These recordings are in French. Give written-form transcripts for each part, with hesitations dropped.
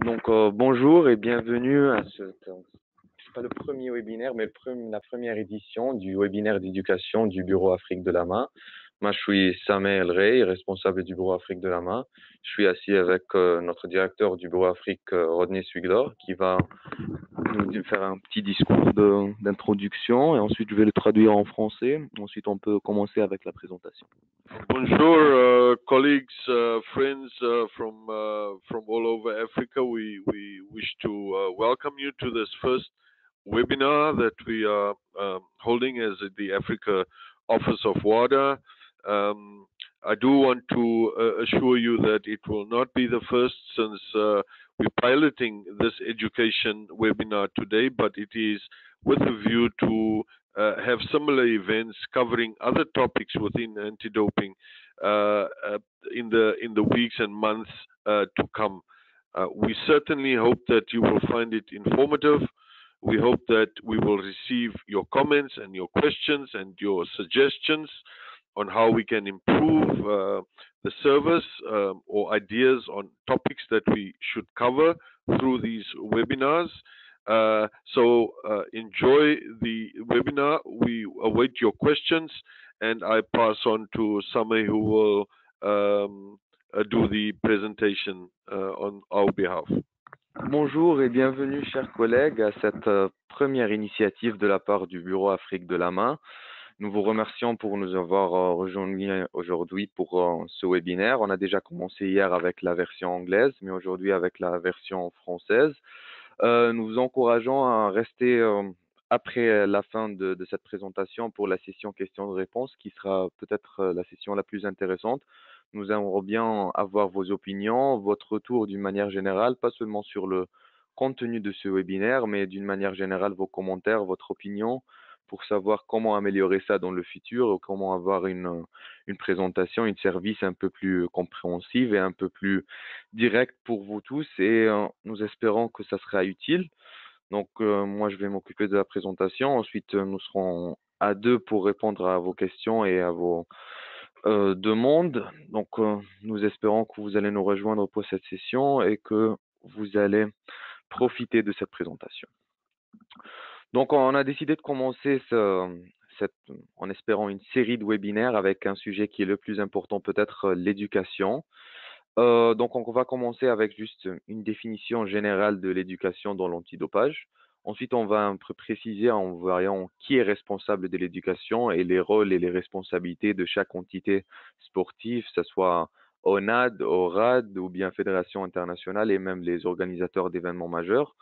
Bonjour et bienvenue à c'est pas le premier webinaire, mais la première édition du webinaire d'éducation du Bureau Afrique de la main. Moi, je suis Sameh El Rey, responsable du Bureau Afrique de la main. Je suis assis avec notre directeur du Bureau Afrique, Rodney Swigdor, qui va nous faire un petit discours d'introduction et ensuite je vais le traduire en français. Ensuite, on peut commencer avec la présentation. Bonjour, colleagues, friends from all over Africa. We wish to welcome you to this first webinar that we are holding as the Africa Office of WADA. I do want to assure you that it will not be the first since we're piloting this education webinar today, but it is with a view to have similar events covering other topics within anti-doping in the weeks and months to come. We certainly hope that you will find it informative. We hope that we will receive your comments and your questions and your suggestions on how we can improve the service or ideas on topics that we should cover through these webinars. Enjoy the webinar. We await your questions, and I pass on to Sameh, who will do the presentation on our behalf. Bonjour et bienvenue, chers collègues, à cette première initiative de la part du Bureau Afrique de la main. Nous vous remercions pour nous avoir rejoints aujourd'hui pour ce webinaire. On a déjà commencé hier avec la version anglaise, mais aujourd'hui avec la version française. Nous vous encourageons à rester après la fin de cette présentation pour la session questions-réponses, qui sera peut-être la session la plus intéressante. Nous aimerions bien avoir vos opinions, votre retour d'une manière générale, pas seulement sur le contenu de ce webinaire, mais d'une manière générale, vos commentaires, votre opinion, pour savoir comment améliorer ça dans le futur, comment avoir une présentation, une service un peu plus compréhensive et un peu plus directe pour vous tous. Et nous espérons que ça sera utile. Donc, moi, je vais m'occuper de la présentation. Ensuite, nous serons à deux pour répondre à vos questions et à vos demandes. Donc, nous espérons que vous allez nous rejoindre pour cette session et que vous allez profiter de cette présentation. Donc, on a décidé de commencer en espérant une série de webinaires avec un sujet qui est le plus important, peut-être l'éducation. Donc, on va commencer avec juste une définition générale de l'éducation dans l'antidopage. Ensuite, on va un peu préciser en voyant qui est responsable de l'éducation et les rôles et les responsabilités de chaque entité sportive, que ce soit ONAD, ORAD ou bien Fédération internationale et même les organisateurs d'événements majeurs.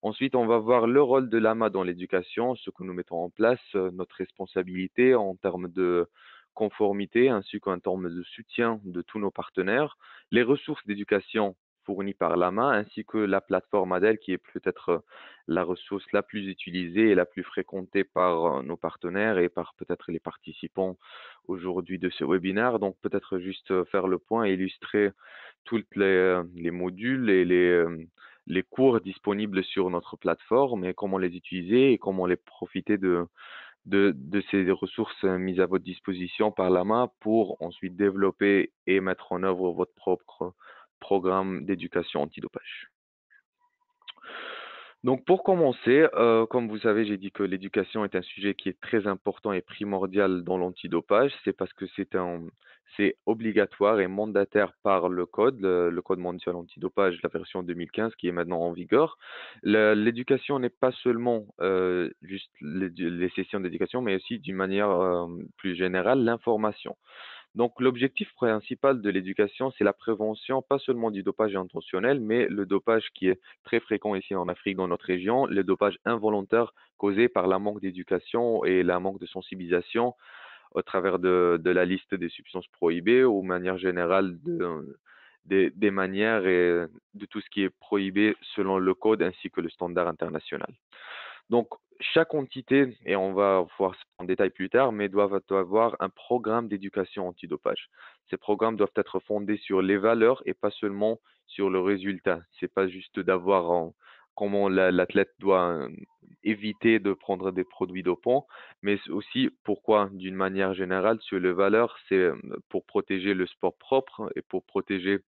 Ensuite, on va voir le rôle de l'AMA dans l'éducation, ce que nous mettons en place, notre responsabilité en termes de conformité ainsi qu'en termes de soutien de tous nos partenaires, les ressources d'éducation fournies par l'AMA ainsi que la plateforme ADEL qui est peut-être la ressource la plus utilisée et la plus fréquentée par nos partenaires et par peut-être les participants aujourd'hui de ce webinaire. Donc peut-être juste faire le point et illustrer tous les modules et les cours disponibles sur notre plateforme et comment les utiliser et comment les profiter de ces ressources mises à votre disposition par l'AMA pour ensuite développer et mettre en œuvre votre propre programme d'éducation antidopage. Donc pour commencer, comme vous savez, j'ai dit que l'éducation est un sujet qui est très important et primordial dans l'antidopage. C'est parce que c'est obligatoire et mandataire par le code, le code mondial antidopage, la version 2015 qui est maintenant en vigueur. L'éducation n'est pas seulement juste les sessions d'éducation, mais aussi d'une manière plus générale, l'information. Donc, l'objectif principal de l'éducation, c'est la prévention, pas seulement du dopage intentionnel, mais le dopage qui est très fréquent ici en Afrique, dans notre région, le dopage involontaire causé par la manque d'éducation et la manque de sensibilisation au travers de la liste des substances prohibées ou de manière générale des manières et de tout ce qui est prohibé selon le code ainsi que le standard international. Donc, chaque entité, et on va voir ça en détail plus tard, mais doivent avoir un programme d'éducation antidopage. Ces programmes doivent être fondés sur les valeurs et pas seulement sur le résultat. C'est pas juste d'avoir comment l'athlète doit éviter de prendre des produits dopants, mais aussi pourquoi, d'une manière générale, sur les valeurs, c'est pour protéger le sport propre et pour protéger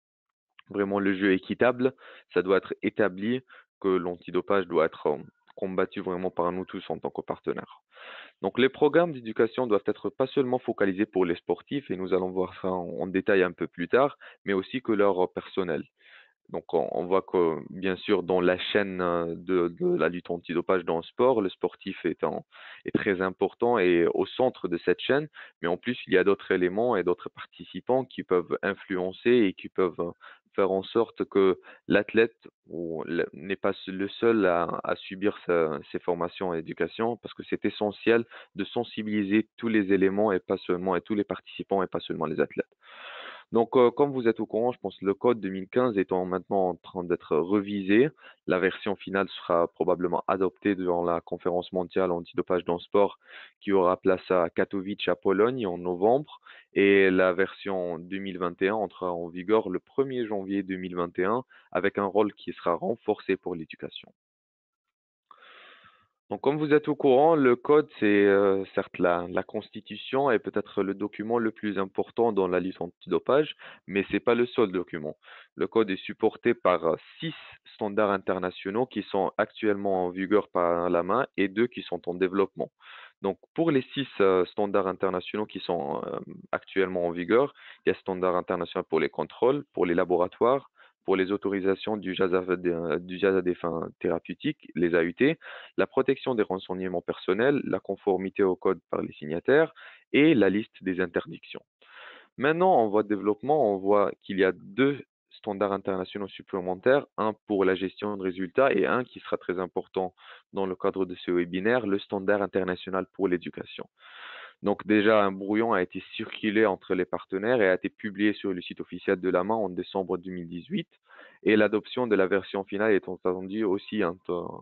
vraiment le jeu équitable, ça doit être établi que l'antidopage doit être combattu vraiment par nous tous en tant que partenaires. Donc les programmes d'éducation doivent être pas seulement focalisés pour les sportifs, et nous allons voir ça en détail un peu plus tard, mais aussi que leur personnel. Donc on voit que bien sûr dans la chaîne de la lutte antidopage dans le sport, le sportif est très important et au centre de cette chaîne, mais en plus il y a d'autres éléments et d'autres participants qui peuvent influencer et qui peuvent faire en sorte que l'athlète n'est pas le seul à subir ces formations et éducation, parce que c'est essentiel de sensibiliser tous les éléments et pas seulement, et tous les participants et pas seulement les athlètes. Donc, comme vous êtes au courant, je pense que le code 2015 étant maintenant en train d'être révisé, la version finale sera probablement adoptée durant la conférence mondiale antidopage dans le sport qui aura place à Katowice, à Pologne, en novembre. Et la version 2021 entrera en vigueur le 1er janvier 2021 avec un rôle qui sera renforcé pour l'éducation. Donc, comme vous êtes au courant, le code, c'est certes la constitution et peut-être le document le plus important dans la lutte antidopage, mais c'est pas le seul document. Le code est supporté par 6 standards internationaux qui sont actuellement en vigueur par la main et 2 qui sont en développement. Donc, pour les 6 standards internationaux qui sont actuellement en vigueur, il y a standard international pour les contrôles, pour les laboratoires, pour les autorisations du gaz à des fins thérapeutiques, les AUT, la protection des renseignements personnels, la conformité au code par les signataires et la liste des interdictions. Maintenant, en voie de développement, on voit qu'il y a 2 standards internationaux supplémentaires, un pour la gestion de résultats et un qui sera très important dans le cadre de ce webinaire, le standard international pour l'éducation. Donc déjà, un brouillon a été circulé entre les partenaires et a été publié sur le site officiel de l'AMA en décembre 2018. Et l'adoption de la version finale est attendue aussi, hein,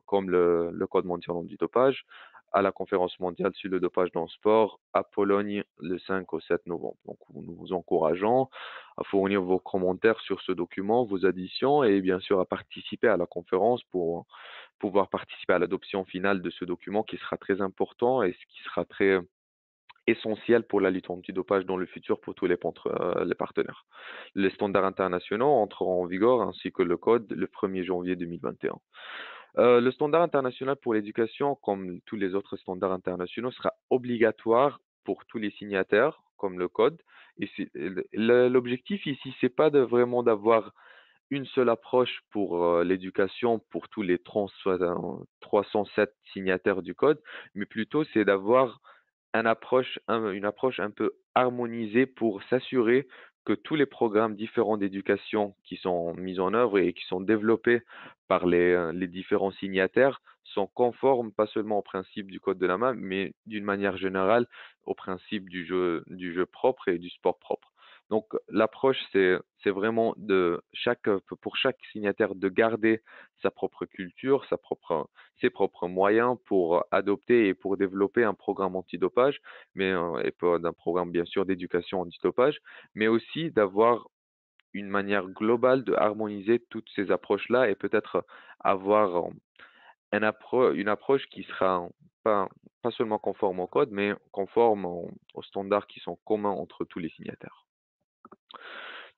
comme le Code mondial antidopage, à la conférence mondiale sur le dopage dans le sport à Pologne le 5 au 7 novembre. Donc nous vous encourageons à fournir vos commentaires sur ce document, vos additions et bien sûr à participer à la conférence pour pouvoir participer à l'adoption finale de ce document qui sera très important et ce qui sera très essentiel pour la lutte antidopage dans le futur pour tous les partenaires. Les standards internationaux entreront en vigueur ainsi que le code le 1er janvier 2021. Le standard international pour l'éducation, comme tous les autres standards internationaux, sera obligatoire pour tous les signataires, comme le code. Et l'objectif ici, c'est pas vraiment d'avoir une seule approche pour l'éducation pour tous les 307 signataires du code, mais plutôt c'est d'avoir une approche un peu harmonisée pour s'assurer que tous les programmes différents d'éducation qui sont mis en œuvre et qui sont développés par les différents signataires sont conformes pas seulement au principe du code de la main, mais d'une manière générale au principe du jeu propre et du sport propre. Donc l'approche, c'est vraiment pour chaque signataire de garder sa propre culture, ses propres moyens pour adopter et pour développer un programme antidopage, et pas d'un programme bien sûr d'éducation antidopage, mais aussi d'avoir une manière globale de harmoniser toutes ces approches-là et peut-être avoir une approche qui sera pas, pas seulement conforme au code, mais conforme aux standards qui sont communs entre tous les signataires.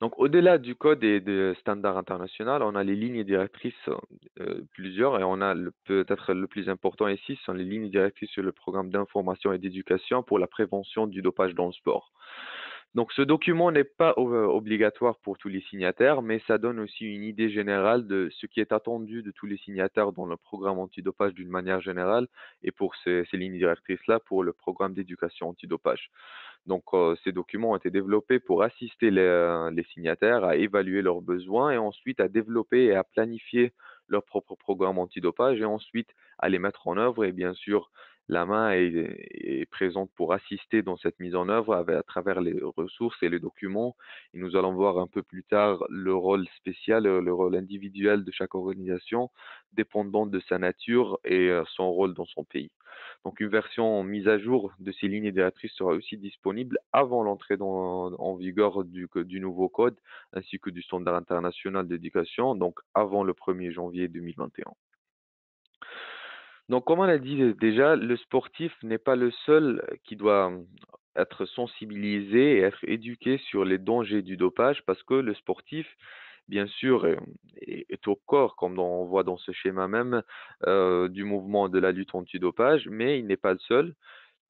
Donc, au-delà du code et des standards internationaux, on a les lignes directrices, plusieurs, et on a peut-être le plus important ici, ce sont les lignes directrices sur le programme d'information et d'éducation pour la prévention du dopage dans le sport. Donc, ce document n'est pas obligatoire pour tous les signataires, mais ça donne aussi une idée générale de ce qui est attendu de tous les signataires dans le programme antidopage d'une manière générale, et pour ces lignes directrices-là, pour le programme d'éducation antidopage. Donc, ces documents ont été développés pour assister les signataires à évaluer leurs besoins et ensuite à développer et à planifier leur propre programme antidopage et ensuite à les mettre en œuvre. Et bien sûr, la main est présente pour assister dans cette mise en œuvre à travers les ressources et les documents. Et nous allons voir un peu plus tard le rôle spécial, le rôle individuel de chaque organisation, dépendant de sa nature et son rôle dans son pays. Donc, une version mise à jour de ces lignes directrices sera aussi disponible avant l'entrée en vigueur du nouveau code ainsi que du standard international d'éducation, donc avant le 1er janvier 2021. Donc, comme on a dit déjà, le sportif n'est pas le seul qui doit être sensibilisé et être éduqué sur les dangers du dopage parce que le sportif, bien sûr, est au corps, comme on voit dans ce schéma même, du mouvement de la lutte antidopage, mais il n'est pas le seul.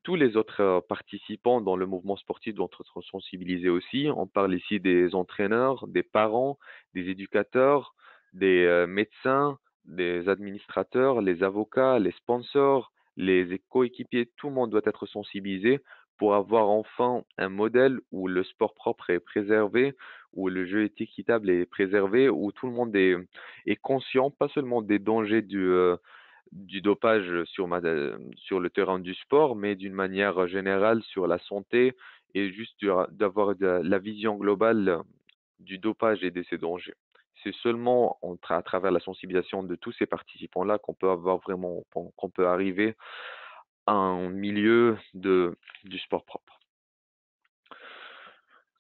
Tous les autres participants dans le mouvement sportif doivent être sensibilisés aussi. On parle ici des entraîneurs, des parents, des éducateurs, des médecins, des administrateurs, les avocats, les sponsors, les coéquipiers. Tout le monde doit être sensibilisé pour avoir enfin un modèle où le sport propre est préservé, où le jeu est équitable et préservé, où tout le monde est conscient, pas seulement des dangers du dopage sur le terrain du sport, mais d'une manière générale sur la santé et juste d'avoir la vision globale du dopage et de ses dangers. C'est seulement à travers la sensibilisation de tous ces participants-là qu'on peut avoir vraiment, qu'on peut arriver à un milieu du sport propre.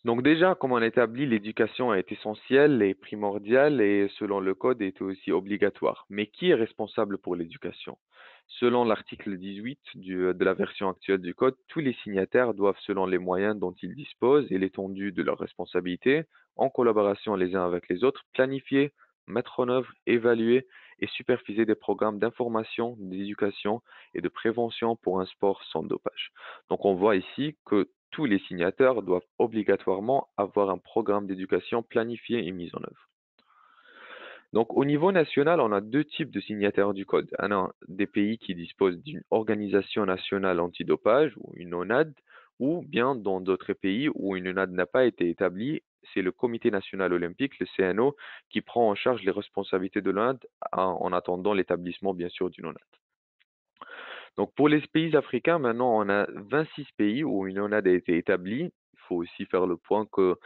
Donc déjà, comme on établit, l'éducation est essentielle et primordiale et selon le code est aussi obligatoire. Mais qui est responsable pour l'éducation? Selon l'article 18 de la version actuelle du code, tous les signataires doivent, selon les moyens dont ils disposent et l'étendue de leurs responsabilités, en collaboration les uns avec les autres, planifier, mettre en œuvre, évaluer et superviser des programmes d'information, d'éducation et de prévention pour un sport sans dopage. Donc on voit ici que tous les signataires doivent obligatoirement avoir un programme d'éducation planifié et mis en œuvre. Donc, au niveau national, on a deux types de signataires du code. On a des pays qui disposent d'une organisation nationale antidopage ou une ONAD, ou bien dans d'autres pays où une ONAD n'a pas été établie, c'est le Comité national olympique, le CNO, qui prend en charge les responsabilités de l'ONAD en attendant l'établissement, bien sûr, d'une ONAD. Donc, pour les pays africains, maintenant, on a 26 pays où une ONAD a été établie. Il faut aussi faire le point que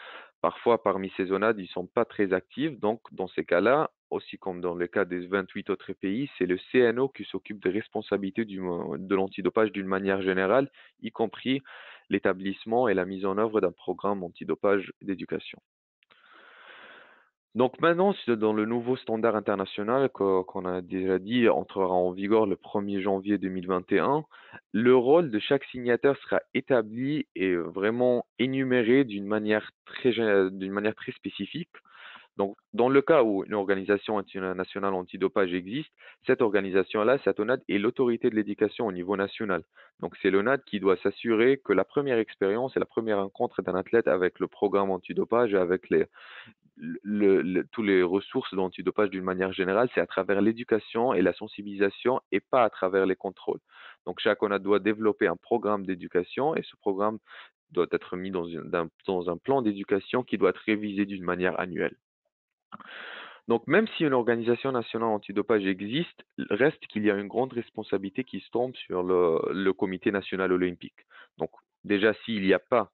parfois, parmi ces ONAD, ils ne sont pas très actifs. Donc, dans ces cas-là, aussi comme dans le cas des 28 autres pays, c'est le CNO qui s'occupe des responsabilités de l'antidopage d'une manière générale, y compris l'établissement et la mise en œuvre d'un programme antidopage d'éducation. Donc maintenant, c'est dans le nouveau standard international qu'on a déjà dit entrera en vigueur le 1er janvier 2021, le rôle de chaque signataire sera établi et vraiment énuméré d'une manière très spécifique. Donc, dans le cas où une organisation internationale antidopage existe, cette organisation-là, cette ONAD, est l'autorité de l'éducation au niveau national. Donc, c'est l'ONAD qui doit s'assurer que la première expérience et la première rencontre d'un athlète avec le programme antidopage et avec tous les ressources d'antidopage d'une manière générale, c'est à travers l'éducation et la sensibilisation et pas à travers les contrôles. Donc, chaque ONAD doit développer un programme d'éducation et ce programme doit être mis dans un plan d'éducation qui doit être révisé d'une manière annuelle. Donc, même si une organisation nationale antidopage existe, reste qu'il y a une grande responsabilité qui se tombe sur le Comité national olympique. Donc, déjà, s'il n'y a pas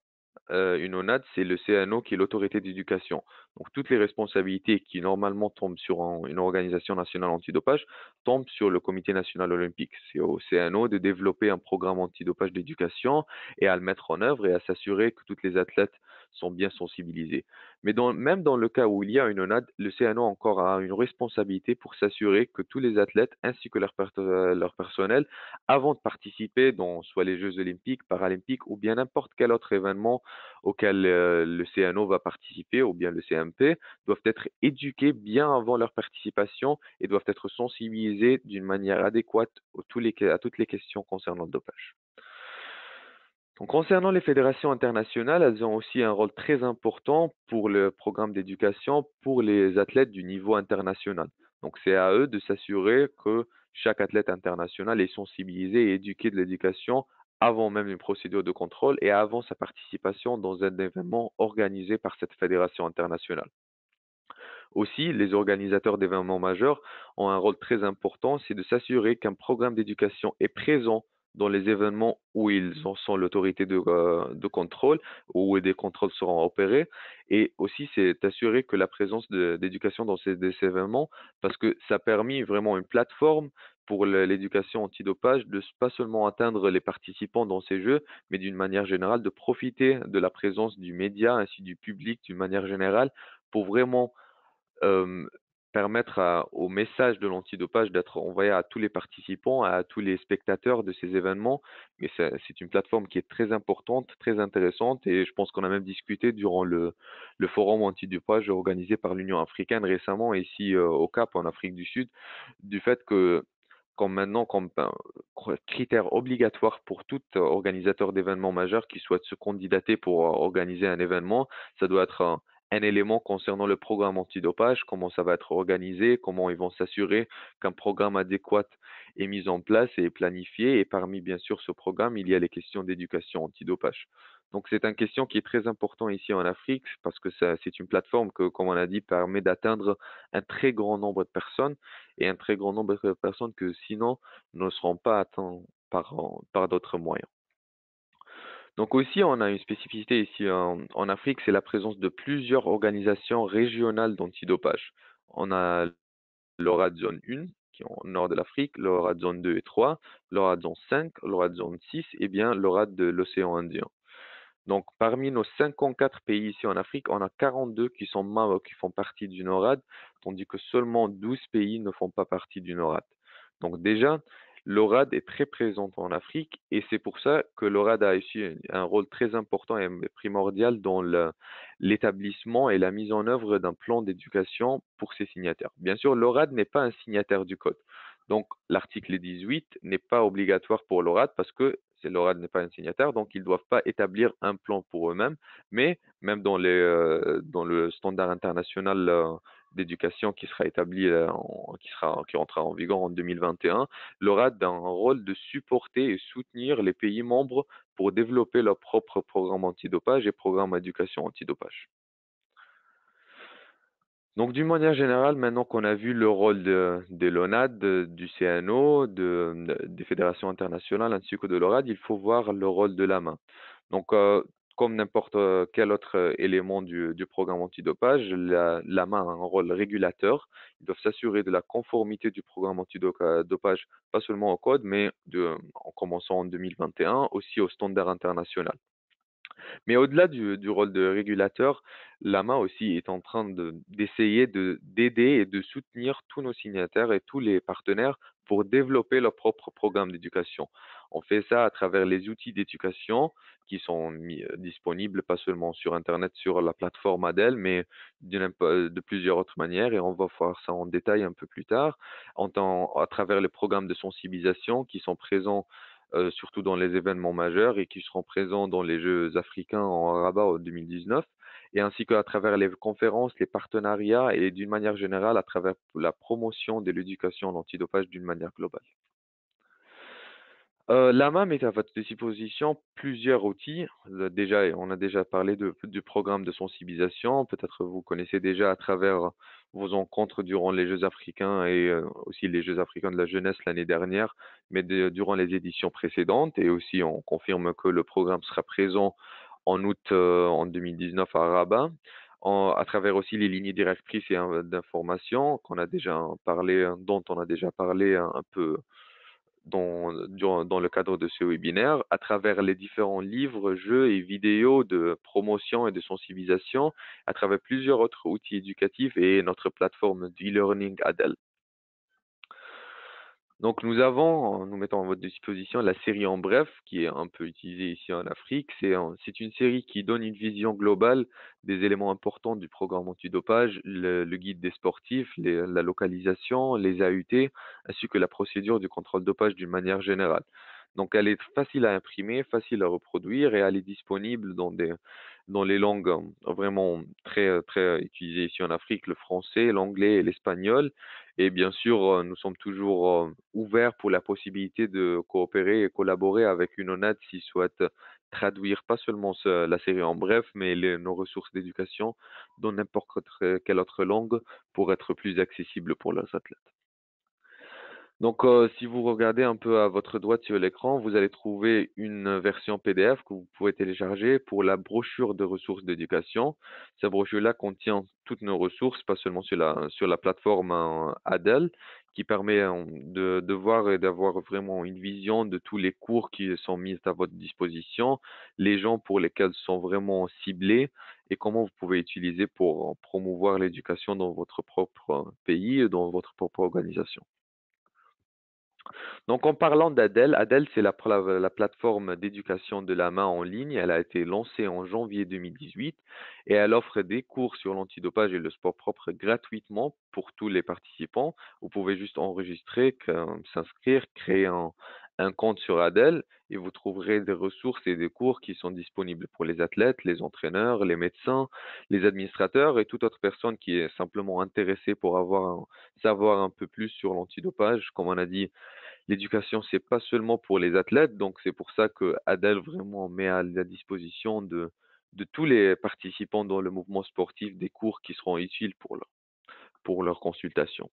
une ONAD, c'est le CNO qui est l'autorité d'éducation. Donc, toutes les responsabilités qui normalement tombent sur une organisation nationale antidopage tombent sur le Comité national olympique. C'est au CNO de développer un programme antidopage d'éducation et à le mettre en œuvre et à s'assurer que tous les athlètes sont bien sensibilisés. Mais même dans le cas où il y a une ONAD, le CNO encore a une responsabilité pour s'assurer que tous les athlètes ainsi que leur personnel, avant de participer dans soit les Jeux olympiques, paralympiques ou bien n'importe quel autre événement auquel le CNO va participer ou bien le CMP, doivent être éduqués bien avant leur participation et doivent être sensibilisés d'une manière adéquate à toutes les questions concernant le dopage. Donc, concernant les fédérations internationales, elles ont aussi un rôle très important pour le programme d'éducation pour les athlètes du niveau international. Donc, c'est à eux de s'assurer que chaque athlète international est sensibilisé et éduqué de l'éducation avant même une procédure de contrôle et avant sa participation dans un événement organisé par cette fédération internationale. Aussi, les organisateurs d'événements majeurs ont un rôle très important, c'est de s'assurer qu'un programme d'éducation est présent dans les événements où ils en sont l'autorité de contrôle, où des contrôles seront opérés. Et aussi, c'est d'assurer que la présence d'éducation dans ces événements, parce que ça a permis vraiment une plateforme pour l'éducation antidopage de pas seulement atteindre les participants dans ces jeux, mais d'une manière générale de profiter de la présence du média ainsi du public d'une manière générale pour vraiment euh, permettre au message de l'antidopage d'être envoyé à tous les participants, à tous les spectateurs de ces événements. Mais c'est une plateforme qui est très importante, très intéressante, et je pense qu'on a même discuté durant le forum antidopage organisé par l'Union africaine récemment ici au Cap, en Afrique du Sud, du fait que comme maintenant, comme critère obligatoire pour tout organisateur d'événements majeurs qui souhaite se candidater pour organiser un événement, ça doit être un élément concernant le programme antidopage, comment ça va être organisé, comment ils vont s'assurer qu'un programme adéquat est mis en place et est planifié. Et parmi, bien sûr, ce programme, il y a les questions d'éducation antidopage. Donc, c'est une question qui est très importante ici en Afrique parce que c'est une plateforme que, comme on a dit, permet d'atteindre un très grand nombre de personnes et un très grand nombre de personnes que sinon ne seront pas atteintes par d'autres moyens. Donc aussi, on a une spécificité ici en Afrique, c'est la présence de plusieurs organisations régionales d'antidopage. On a l'ORAD Zone 1, qui est au nord de l'Afrique, l'ORAD Zone 2 et 3, l'ORAD Zone 5, l'ORAD Zone 6 et bien l'ORAD de l'océan Indien. Donc, parmi nos 54 pays ici en Afrique, on a 42 qui sont membres, qui font partie du NORAD, tandis que seulement 12 pays ne font pas partie du NORAD. Donc, déjà, l'ORAD est très présente en Afrique et c'est pour ça que l'ORAD a ici un rôle très important et primordial dans l'établissement et la mise en œuvre d'un plan d'éducation pour ses signataires. Bien sûr, l'ORAD n'est pas un signataire du code. Donc, l'article 18 n'est pas obligatoire pour l'ORAD parce que l'ORAD n'est pas un signataire, donc ils ne doivent pas établir un plan pour eux-mêmes, mais même dans le standard international d'éducation qui sera établi, qui rentrera en vigueur en 2021, l'ORAD a un rôle de supporter et soutenir les pays membres pour développer leur propre programme antidopage et programme d'éducation antidopage. Donc, d'une manière générale, maintenant qu'on a vu le rôle de l'ONAD, du CNO, des fédérations internationales ainsi que de l'ORAD, il faut voir le rôle de la main. Donc, comme n'importe quel autre élément du programme antidopage, la main a un rôle régulateur. Ils doivent s'assurer de la conformité du programme antidopage, pas seulement au code, mais en commençant en 2021, aussi au standard international. Mais au-delà du rôle de régulateur, l'AMA aussi est en train d'essayer d'aider et de soutenir tous nos signataires et tous les partenaires pour développer leur propre programme d'éducation. On fait ça à travers les outils d'éducation qui sont disponibles pas seulement sur Internet, sur la plateforme ADEL, mais de plusieurs autres manières et on va voir ça en détail un peu plus tard, à travers les programmes de sensibilisation qui sont présents surtout dans les événements majeurs et qui seront présents dans les Jeux africains en Rabat en 2019, et ainsi qu'à travers les conférences, les partenariats et d'une manière générale à travers la promotion de l'éducation à l'antidopage d'une manière globale. L'AMA met à votre disposition plusieurs outils. Déjà, on a déjà parlé du programme de sensibilisation. Peut-être vous connaissez déjà à travers vos rencontres durant les Jeux africains et aussi les Jeux africains de la jeunesse l'année dernière, mais durant les éditions précédentes. Et aussi, on confirme que le programme sera présent en août en 2019 à Rabat. À travers aussi les lignes directrices et d'information dont on a déjà parlé un peu dans le cadre de ce webinaire, à travers les différents livres, jeux et vidéos de promotion et de sensibilisation, à travers plusieurs autres outils éducatifs et notre plateforme d'e-learning Adel. Donc nous mettons à votre disposition la série en bref, qui est un peu utilisée ici en Afrique. C'est une série qui donne une vision globale des éléments importants du programme antidopage, le guide des sportifs, la localisation, les AUT, ainsi que la procédure du contrôle dopage d'une manière générale. Donc elle est facile à imprimer, facile à reproduire et elle est disponible dans les langues vraiment très utilisées ici en Afrique, le français, l'anglais et l'espagnol. Et bien sûr, nous sommes toujours ouverts pour la possibilité de coopérer et collaborer avec une ONAD s'ils souhaitent traduire pas seulement la série en bref, mais nos ressources d'éducation dans n'importe quelle autre langue pour être plus accessible pour leurs athlètes. Donc, si vous regardez un peu à votre droite sur l'écran, vous allez trouver une version PDF que vous pouvez télécharger pour la brochure de ressources d'éducation. Cette brochure-là contient toutes nos ressources, pas seulement sur la plateforme Adel, qui permet de voir et d'avoir vraiment une vision de tous les cours qui sont mis à votre disposition, les gens pour lesquels sont vraiment ciblés et comment vous pouvez utiliser pour promouvoir l'éducation dans votre propre pays et dans votre propre organisation. Donc, en parlant d'Adèle, Adèle, c'est la plateforme d'éducation de la main en ligne. Elle a été lancée en janvier 2018 et elle offre des cours sur l'antidopage et le sport propre gratuitement pour tous les participants. Vous pouvez juste enregistrer, s'inscrire, créer un compte sur Adèle et vous trouverez des ressources et des cours qui sont disponibles pour les athlètes, les entraîneurs, les médecins, les administrateurs et toute autre personne qui est simplement intéressée pour savoir un peu plus sur l'antidopage. Comme on a dit, l'éducation, c'est pas seulement pour les athlètes, donc c'est pour ça que Adèle vraiment met à la disposition de tous les participants dans le mouvement sportif des cours qui seront utiles pour leur consultation.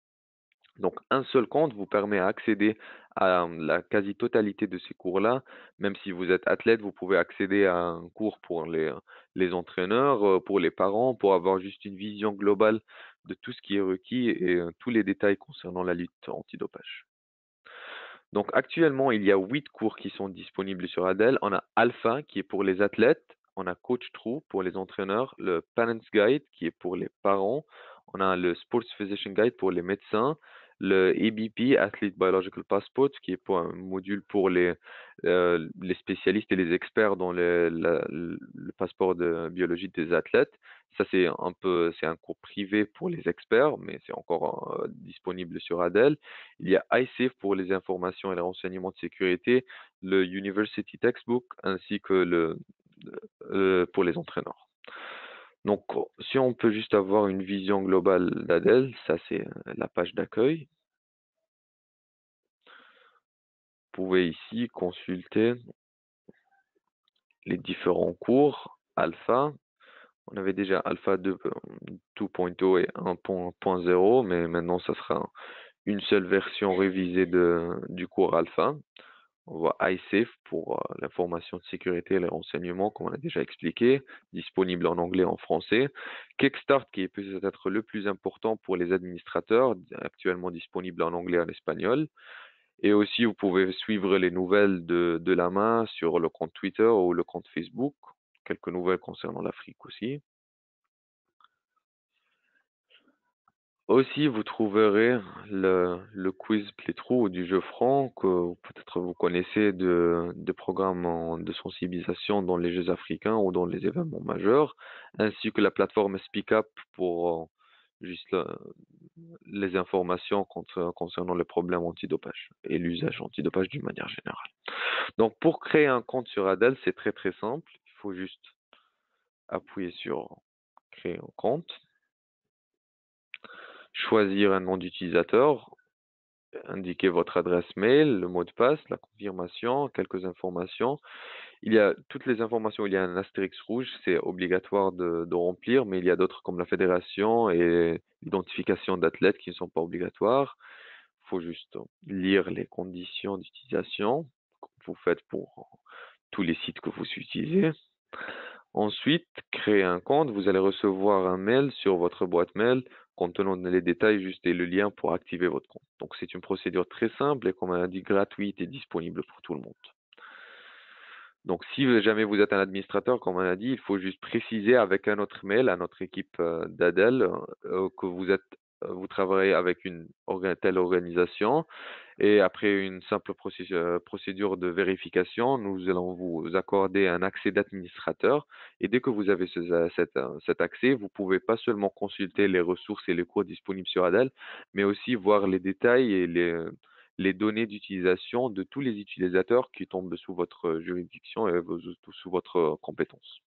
Donc, un seul compte vous permet d'accéder à la quasi-totalité de ces cours-là. Même si vous êtes athlète, vous pouvez accéder à un cours pour les entraîneurs, pour les parents, pour avoir juste une vision globale de tout ce qui est requis et tous les détails concernant la lutte antidopage. Donc actuellement, il y a 8 cours qui sont disponibles sur Adèle. On a Alpha qui est pour les athlètes, on a Coach True pour les entraîneurs, le Parents Guide qui est pour les parents, on a le Sports Physician Guide pour les médecins, le ABP, Athlete Biological Passport, qui est pour un module pour les spécialistes et les experts dans le passeport de biologie des athlètes. Ça, c'est un cours privé pour les experts, mais c'est encore disponible sur Adèle. Il y a iSafe pour les informations et les renseignements de sécurité, le University Textbook ainsi que pour les entraîneurs. Donc, si on peut juste avoir une vision globale d'Adèle, ça c'est la page d'accueil. Vous pouvez ici consulter les différents cours alpha. On avait déjà alpha 2.0 et 1.0, mais maintenant ça sera une seule version révisée du cours alpha. On voit iSafe pour l'information de sécurité et les renseignements, comme on a déjà expliqué, disponible en anglais et en français. Kickstart, qui est peut-être le plus important pour les administrateurs, actuellement disponible en anglais et en espagnol. Et aussi, vous pouvez suivre les nouvelles de la main sur le compte Twitter ou le compte Facebook. Quelques nouvelles concernant l'Afrique aussi. Aussi, vous trouverez le quiz Playthrough du jeu franc que peut-être vous connaissez de programmes de sensibilisation dans les Jeux africains ou dans les événements majeurs, ainsi que la plateforme SpeakUp pour juste les informations concernant les problèmes antidopage et l'usage antidopage d'une manière générale. Donc, pour créer un compte sur Adel, c'est très très simple. Il faut juste appuyer sur créer un compte, choisir un nom d'utilisateur, indiquer votre adresse mail, le mot de passe, la confirmation, quelques informations. Il y a toutes les informations, il y a un astérix rouge, c'est obligatoire de remplir, mais il y a d'autres comme la fédération et l'identification d'athlètes qui ne sont pas obligatoires. Il faut juste lire les conditions d'utilisation, comme vous faites pour tous les sites que vous utilisez. Ensuite, créer un compte, vous allez recevoir un mail sur votre boîte mail contenant les détails juste et le lien pour activer votre compte. Donc c'est une procédure très simple et comme on a dit gratuite et disponible pour tout le monde. Donc si jamais vous êtes un administrateur, comme on a dit, il faut juste préciser avec un autre mail à notre équipe d'Adel que vous travaillez avec une telle organisation et après une simple procédure de vérification, nous allons vous accorder un accès d'administrateur. Et dès que vous avez cet accès, vous pouvez pas seulement consulter les ressources et les cours disponibles sur Adel, mais aussi voir les détails et les données d'utilisation de tous les utilisateurs qui tombent sous votre juridiction et sous votre compétence.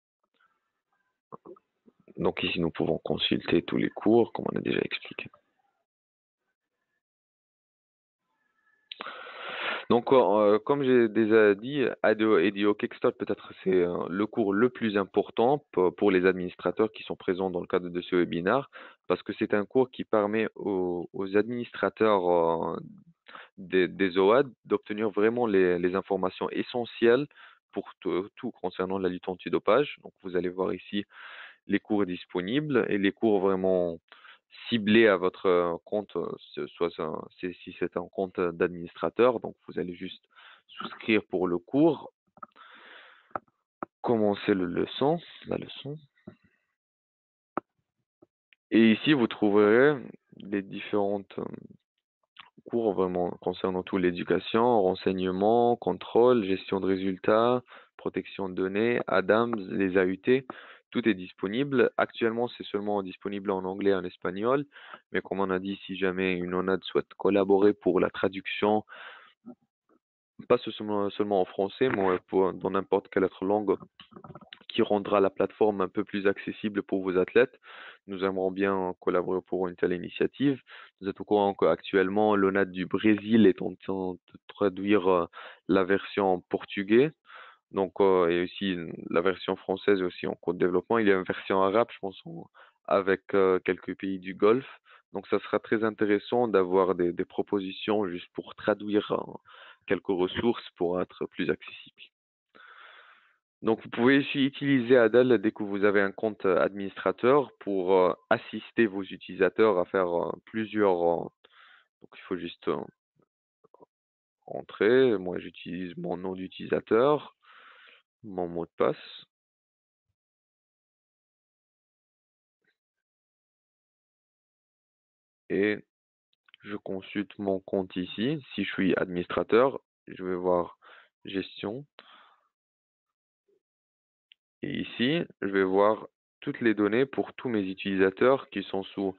Donc ici, nous pouvons consulter tous les cours, comme on a déjà expliqué. Donc, comme j'ai déjà dit, ADO Kickstart, peut-être c'est le cours le plus important pour les administrateurs qui sont présents dans le cadre de ce webinaire, parce que c'est un cours qui permet aux administrateurs des OAD d'obtenir vraiment les informations essentielles pour tout concernant la lutte antidopage. Donc, vous allez voir ici les cours disponibles et les cours vraiment ciblés à votre compte, si c'est un compte d'administrateur. Donc, vous allez juste souscrire pour le cours, commencer la leçon. Et ici, vous trouverez les différentes cours vraiment concernant tout l'éducation, renseignement, contrôle, gestion de résultats, protection de données, Adams, les AUT. Tout est disponible. Actuellement, c'est seulement disponible en anglais et en espagnol. Mais comme on a dit, si jamais une ONAD souhaite collaborer pour la traduction, pas seulement en français, mais dans n'importe quelle autre langue, qui rendra la plateforme un peu plus accessible pour vos athlètes. Nous aimerons bien collaborer pour une telle initiative. Vous êtes au courant qu'actuellement, l'ONAD du Brésil est en train de traduire la version en portugais. Donc, et aussi la version française est aussi en cours de développement. Il y a une version arabe, je pense, avec quelques pays du Golfe. Donc, ça sera très intéressant d'avoir des propositions juste pour traduire quelques ressources pour être plus accessible. Donc, vous pouvez aussi utiliser Adal dès que vous avez un compte administrateur pour assister vos utilisateurs à faire plusieurs. Donc, il faut juste entrer. Moi, j'utilise mon nom d'utilisateur, mon mot de passe et je consulte mon compte ici. Si je suis administrateur, je vais voir gestion et ici, je vais voir toutes les données pour tous mes utilisateurs qui sont sous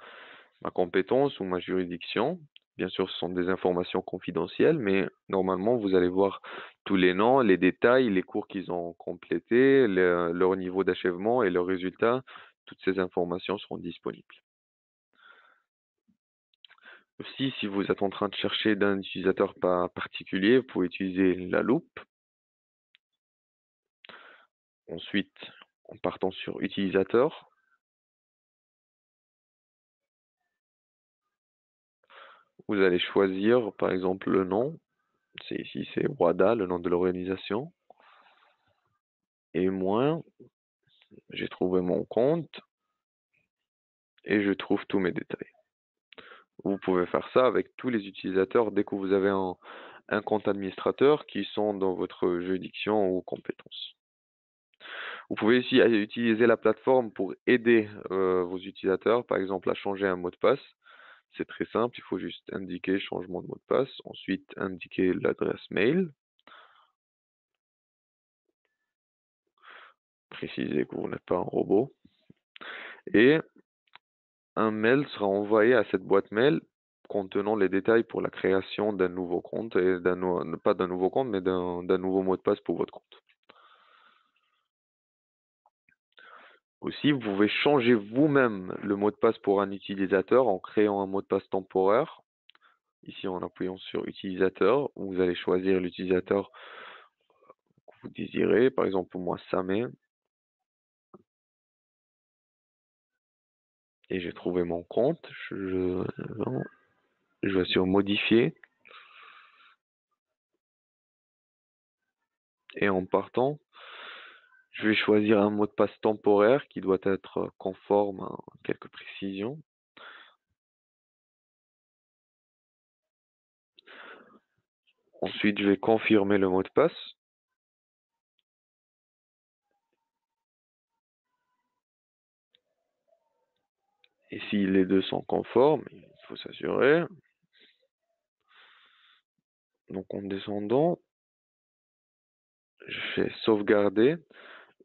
ma compétence ou ma juridiction. Bien sûr, ce sont des informations confidentielles, mais normalement, vous allez voir tous les noms, les détails, les cours qu'ils ont complétés, leur niveau d'achèvement et leurs résultats. Toutes ces informations seront disponibles. Aussi, si vous êtes en train de chercher d'un utilisateur particulier, vous pouvez utiliser la loupe. Ensuite, en partant sur utilisateur, vous allez choisir, par exemple, le nom. C'est ici, c'est WADA, le nom de l'organisation. Et moi, j'ai trouvé mon compte et je trouve tous mes détails. Vous pouvez faire ça avec tous les utilisateurs dès que vous avez un compte administrateur qui sont dans votre juridiction ou compétence. Vous pouvez aussi utiliser la plateforme pour aider vos utilisateurs, par exemple à changer un mot de passe. C'est très simple, il faut juste indiquer changement de mot de passe, ensuite indiquer l'adresse mail, préciser que vous n'êtes pas un robot, et un mail sera envoyé à cette boîte mail contenant les détails pour la création d'un nouveau compte et pas d'un nouveau compte, mais d'un nouveau mot de passe pour votre compte. Aussi, vous pouvez changer vous-même le mot de passe pour un utilisateur en créant un mot de passe temporaire. Ici, en appuyant sur utilisateur, vous allez choisir l'utilisateur que vous désirez. Par exemple, pour moi, Samé. Et j'ai trouvé mon compte. Je vais sur modifier. Et en partant, je vais choisir un mot de passe temporaire qui doit être conforme à quelques précisions. Ensuite, je vais confirmer le mot de passe. Et si les deux sont conformes, il faut s'assurer. Donc en descendant, je fais sauvegarder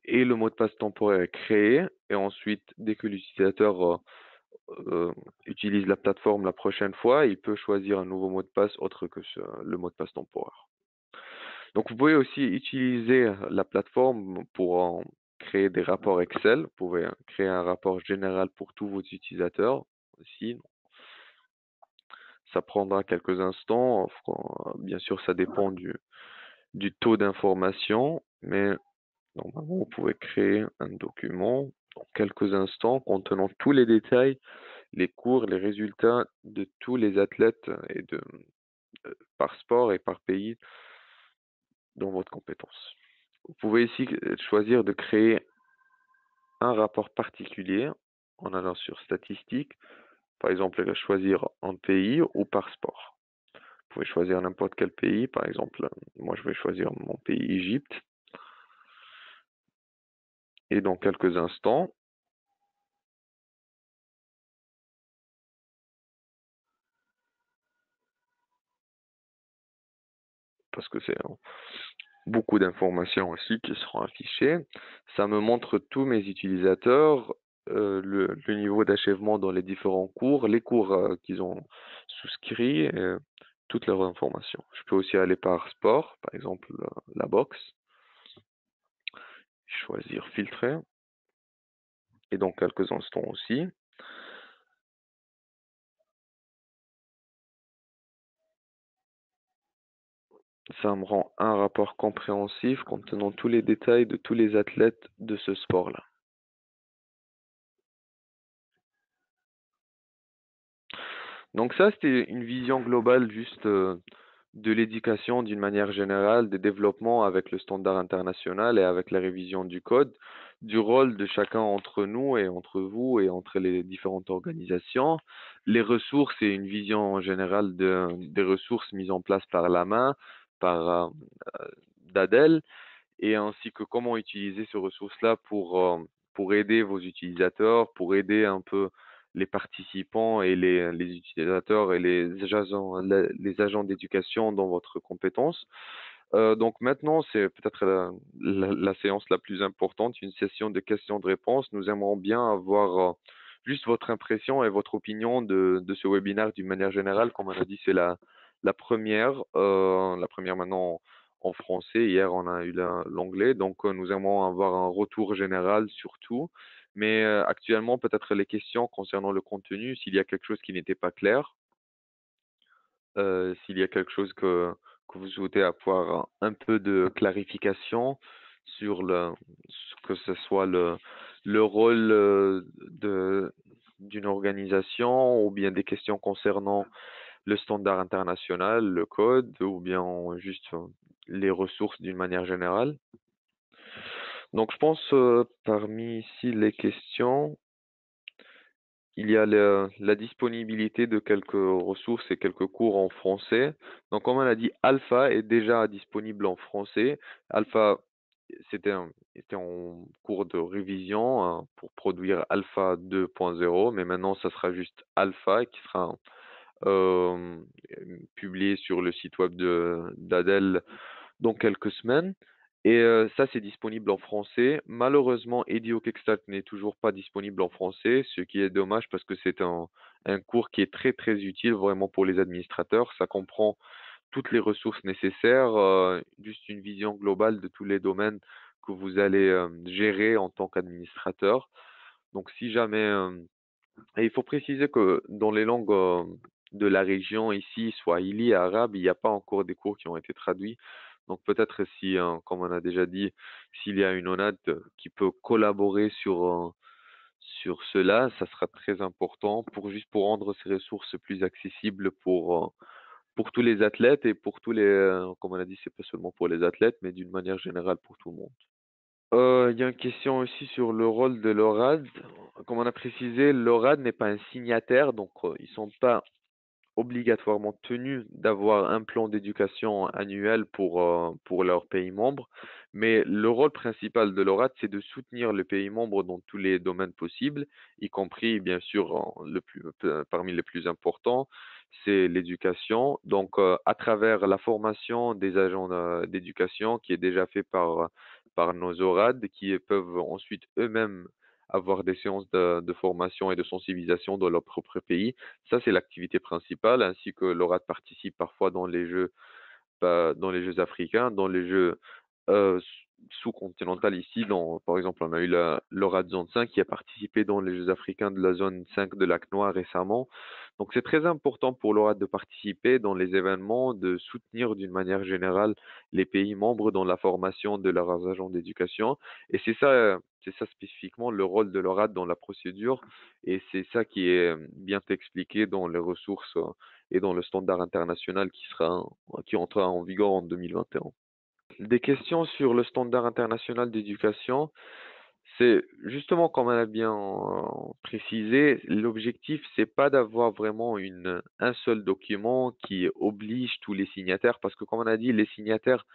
et le mot de passe temporaire est créé. Et ensuite, dès que l'utilisateur utilise la plateforme la prochaine fois, il peut choisir un nouveau mot de passe autre que le mot de passe temporaire. Donc vous pouvez aussi utiliser la plateforme pour créer des rapports Excel. Vous pouvez créer un rapport général pour tous vos utilisateurs aussi. Ça prendra quelques instants. Bien sûr, ça dépend du taux d'information, mais normalement, vous pouvez créer un document en quelques instants contenant tous les détails, les cours, les résultats de tous les athlètes et par sport et par pays dans votre compétence. Vous pouvez ici choisir de créer un rapport particulier en allant sur statistiques, par exemple choisir un pays ou par sport. Vous pouvez choisir n'importe quel pays, par exemple, moi je vais choisir mon pays Égypte. Et dans quelques instants, parce que c'est beaucoup d'informations aussi qui seront affichées. Ça me montre tous mes utilisateurs, le niveau d'achèvement dans les différents cours, les cours qu'ils ont souscrits, et toutes leurs informations. Je peux aussi aller par sport, par exemple la boxe, choisir filtrer, et dans quelques instants aussi. Ça me rend un rapport compréhensif contenant tous les détails de tous les athlètes de ce sport-là. Donc ça, c'était une vision globale juste de l'éducation d'une manière générale, des développements avec le standard international et avec la révision du code, du rôle de chacun entre nous et entre vous et entre les différentes organisations, les ressources et une vision générale des ressources mises en place par la main, par d'Adel, et ainsi que comment utiliser ces ressources-là pour aider vos utilisateurs, pour aider un peu les participants et les utilisateurs et les agents d'éducation dans votre compétence. Donc maintenant, c'est peut-être la séance la plus importante, une session de questions de réponses. Nous aimerions bien avoir juste votre impression et votre opinion de ce webinaire d'une manière générale. Comme on a dit, c'est la première maintenant en français. Hier, on a eu l'anglais. Donc, nous aimerions avoir un retour général sur tout. Mais actuellement, peut-être les questions concernant le contenu, s'il y a quelque chose qui n'était pas clair, s'il y a quelque chose que vous souhaitez avoir un peu de clarification sur que ce soit le rôle d'une organisation ou bien des questions concernant le standard international, le code ou bien juste les ressources d'une manière générale. Donc, je pense parmi ici les questions, il y a la disponibilité de quelques ressources et quelques cours en français. Donc, comme on a dit, Alpha est déjà disponible en français. Alpha, était en cours de révision hein, pour produire Alpha 2.0, mais maintenant, ça sera juste Alpha qui sera euh, publié sur le site web d'Adel dans quelques semaines. Et ça, c'est disponible en français. Malheureusement, Edio Kickstart n'est toujours pas disponible en français, ce qui est dommage parce que c'est un cours qui est très très utile vraiment pour les administrateurs. Ça comprend toutes les ressources nécessaires, juste une vision globale de tous les domaines que vous allez gérer en tant qu'administrateur. Donc, si jamais et il faut préciser que dans les langues de la région ici, swahili et arabe, il n'y a pas encore des cours qui ont été traduits. Donc peut-être si, comme on a déjà dit, s'il y a une ONAD qui peut collaborer sur cela, ça sera très important pour juste pour rendre ces ressources plus accessibles pour tous les athlètes et pour tous les, comme on a dit, c'est pas seulement pour les athlètes, mais d'une manière générale pour tout le monde. Il y a une question aussi sur le rôle de l'ORAD. Comme on a précisé, l'ORAD n'est pas un signataire, donc ils sont pas obligatoirement tenus d'avoir un plan d'éducation annuel pour leur pays membre. Mais le rôle principal de l'ORAD, c'est de soutenir le pays membre dans tous les domaines possibles, y compris, bien sûr, parmi les plus importants, c'est l'éducation. Donc, à travers la formation des agents d'éducation qui est déjà fait par nos ORAD, qui peuvent ensuite eux-mêmes avoir des séances de formation et de sensibilisation dans leur propre pays. Ça, c'est l'activité principale, ainsi que l'ORAD participe parfois dans les Jeux africains, dans les Jeux sous-continentaux ici. Par exemple, on a eu l'ORAD Zone 5 qui a participé dans les Jeux africains de la zone 5 de Lac Noir récemment. Donc, c'est très important pour l'ORAD de participer dans les événements, de soutenir d'une manière générale les pays membres dans la formation de leurs agents d'éducation. Et c'est ça spécifiquement le rôle de l'ORAD dans la procédure. Et c'est ça qui est bien expliqué dans les ressources et dans le standard international qui entrera en vigueur en 2021. Des questions sur le standard international d'éducation, c'est justement comme on a bien précisé, l'objectif c'est pas d'avoir vraiment un seul document qui oblige tous les signataires, parce que comme on a dit, les signataires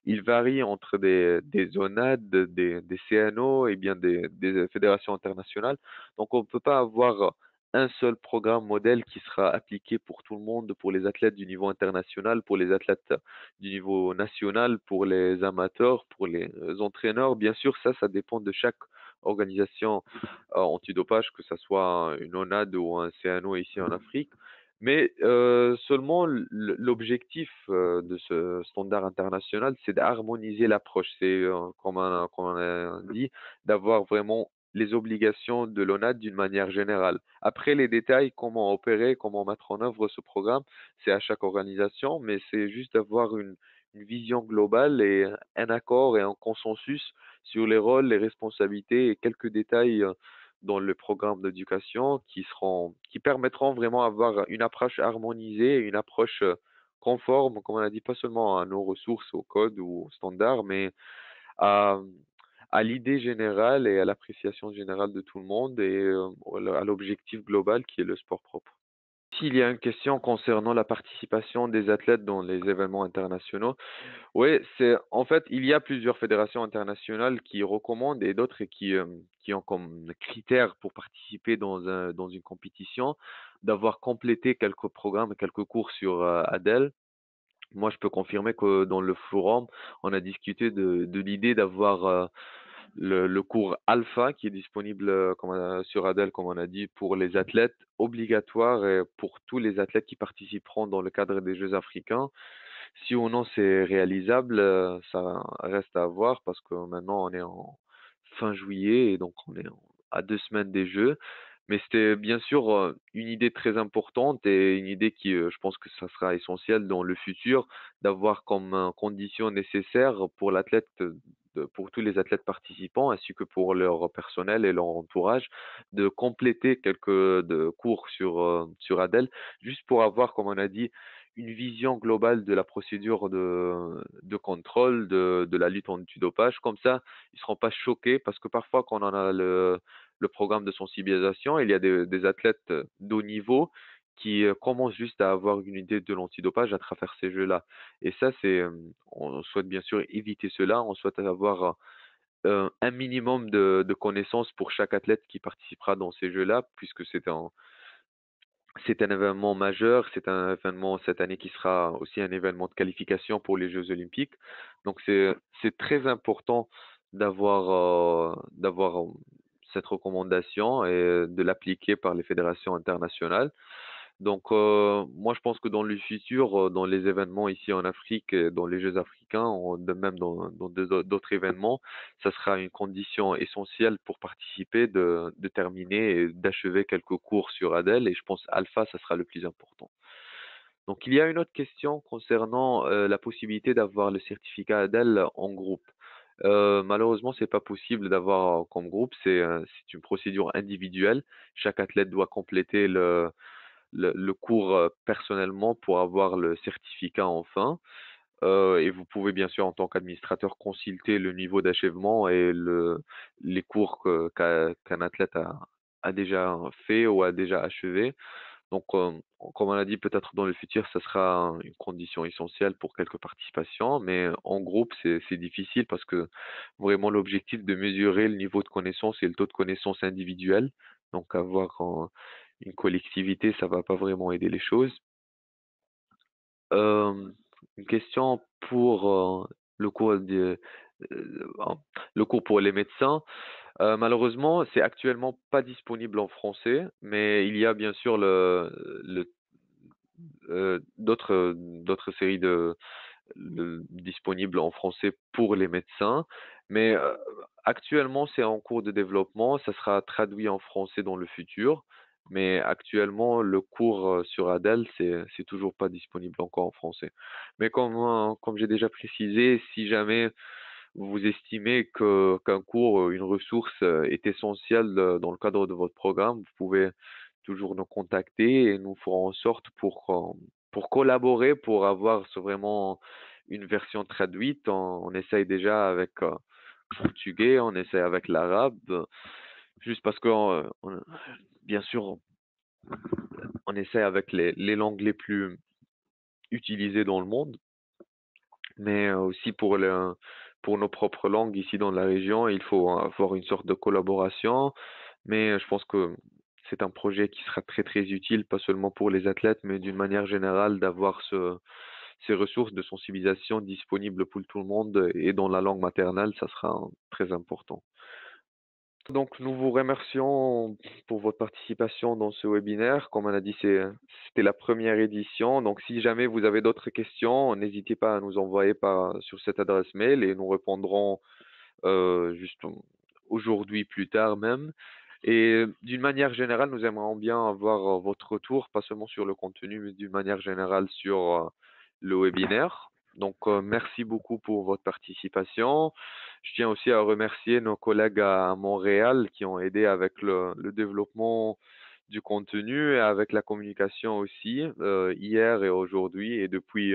ils varient entre des ONAD, des CNO et bien des fédérations internationales. Donc on ne peut pas avoir un seul programme modèle qui sera appliqué pour tout le monde, pour les athlètes du niveau international, pour les athlètes du niveau national, pour les amateurs, pour les entraîneurs. Bien sûr, ça dépend de chaque organisation antidopage, que ce soit une ONAD ou un CNO ici en Afrique. Mais seulement l'objectif de ce standard international, c'est d'harmoniser l'approche. C'est, comme on a dit, d'avoir vraiment les obligations de l'ONAD d'une manière générale. Après, les détails, comment opérer, comment mettre en œuvre ce programme, c'est à chaque organisation, mais c'est juste d'avoir une vision globale et un accord et un consensus sur les rôles, les responsabilités et quelques détails dans le programme d'éducation qui permettront vraiment d'avoir une approche harmonisée, une approche conforme, comme on a dit, pas seulement à nos ressources, au code ou au standard, mais à, à l'idée générale et à l'appréciation générale de tout le monde et à l'objectif global qui est le sport propre. S'il y a une question concernant la participation des athlètes dans les événements internationaux, oui, c'est en fait, il y a plusieurs fédérations internationales qui recommandent et d'autres qui ont comme critère pour participer dans une compétition d'avoir complété quelques programmes, quelques cours sur Adele. Moi, je peux confirmer que dans le forum, on a discuté de l'idée d'avoir le cours Alpha qui est disponible sur Adel, comme on a dit, pour les athlètes, obligatoire et pour tous les athlètes qui participeront dans le cadre des Jeux africains. Si ou non c'est réalisable, ça reste à voir parce que maintenant on est en fin juillet et donc à 2 semaines des Jeux. Mais c'était bien sûr une idée très importante et une idée qui, je pense que ça sera essentiel dans le futur d'avoir comme condition nécessaire pour l'athlète, pour tous les athlètes participants ainsi que pour leur personnel et leur entourage, de compléter quelques cours sur Adel, juste pour avoir, comme on a dit, une vision globale de la procédure de contrôle de la lutte antidopage. Comme ça, ils ne seront pas choqués parce que parfois, quand on a le programme de sensibilisation, il y a des athlètes d'haut niveau qui commencent juste à avoir une idée de l'antidopage à travers ces jeux-là. Et ça, on souhaite bien sûr éviter cela. On souhaite avoir un minimum de connaissances pour chaque athlète qui participera dans ces jeux-là, puisque c'est un événement majeur, c'est un événement cette année qui sera aussi un événement de qualification pour les Jeux olympiques. Donc c'est très important d'avoir cette recommandation et de l'appliquer par les fédérations internationales. Donc, moi, je pense que dans le futur, dans les événements ici en Afrique, et dans les Jeux africains, de même dans d'autres événements, ça sera une condition essentielle pour participer de terminer et d'achever quelques cours sur Adel. Et je pense Alpha, ça sera le plus important. Donc, il y a une autre question concernant la possibilité d'avoir le certificat Adel en groupe. Malheureusement, c'est pas possible d'avoir comme groupe. C'est une procédure individuelle. Chaque athlète doit compléter le cours personnellement pour avoir le certificat enfin. Et vous pouvez bien sûr, en tant qu'administrateur, consulter le niveau d'achèvement et les cours qu'un athlète a déjà fait ou a déjà achevé. Donc, comme on a dit, peut-être dans le futur, ça sera une condition essentielle pour quelques participations, mais en groupe, c'est difficile parce que vraiment l'objectif de mesurer le niveau de connaissance et le taux de connaissance individuel. Donc, avoir une collectivité, ça va pas vraiment aider les choses. Euh, une question pour le cours euh, le cours pour les médecins. Malheureusement, c'est actuellement pas disponible en français, mais il y a bien sûr d'autres séries disponibles en français pour les médecins. Mais actuellement, c'est en cours de développement. Ça sera traduit en français dans le futur. Mais actuellement, le cours sur Adel, c'est toujours pas disponible encore en français. Mais comme j'ai déjà précisé, si jamais vous estimez qu'un cours, une ressource est essentielle dans le cadre de votre programme, vous pouvez toujours nous contacter et nous ferons en sorte pour collaborer, pour avoir vraiment une version traduite. On essaye déjà avec portugais, on essaye avec l'arabe, juste parce que, bien sûr, on essaie avec les langues les plus utilisées dans le monde, mais aussi pour nos propres langues ici dans la région, il faut avoir une sorte de collaboration. Mais je pense que c'est un projet qui sera très très utile, pas seulement pour les athlètes, mais d'une manière générale d'avoir ces ressources de sensibilisation disponibles pour tout le monde et dans la langue maternelle, ça sera très important. Donc, nous vous remercions pour votre participation dans ce webinaire. Comme on a dit, c'était la première édition. Donc, si jamais vous avez d'autres questions, n'hésitez pas à nous envoyer sur cette adresse mail et nous répondrons juste aujourd'hui, plus tard même. Et d'une manière générale, nous aimerions bien avoir votre retour, pas seulement sur le contenu, mais d'une manière générale sur le webinaire. Donc, merci beaucoup pour votre participation. Je tiens aussi à remercier nos collègues à Montréal qui ont aidé avec le développement du contenu et avec la communication aussi, hier et aujourd'hui, et depuis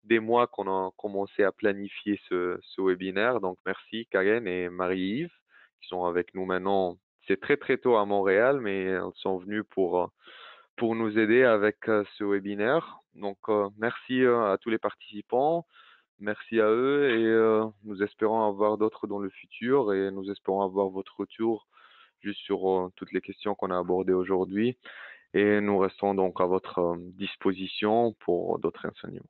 des mois qu'on a commencé à planifier ce webinaire. Donc, merci Karen et Marie-Yves qui sont avec nous maintenant. C'est très très tôt à Montréal, mais elles sont venues pour nous aider avec ce webinaire. Donc, merci à tous les participants. Merci à eux et nous espérons avoir d'autres dans le futur et nous espérons avoir votre retour juste sur toutes les questions qu'on a abordées aujourd'hui et nous restons donc à votre disposition pour d'autres enseignements.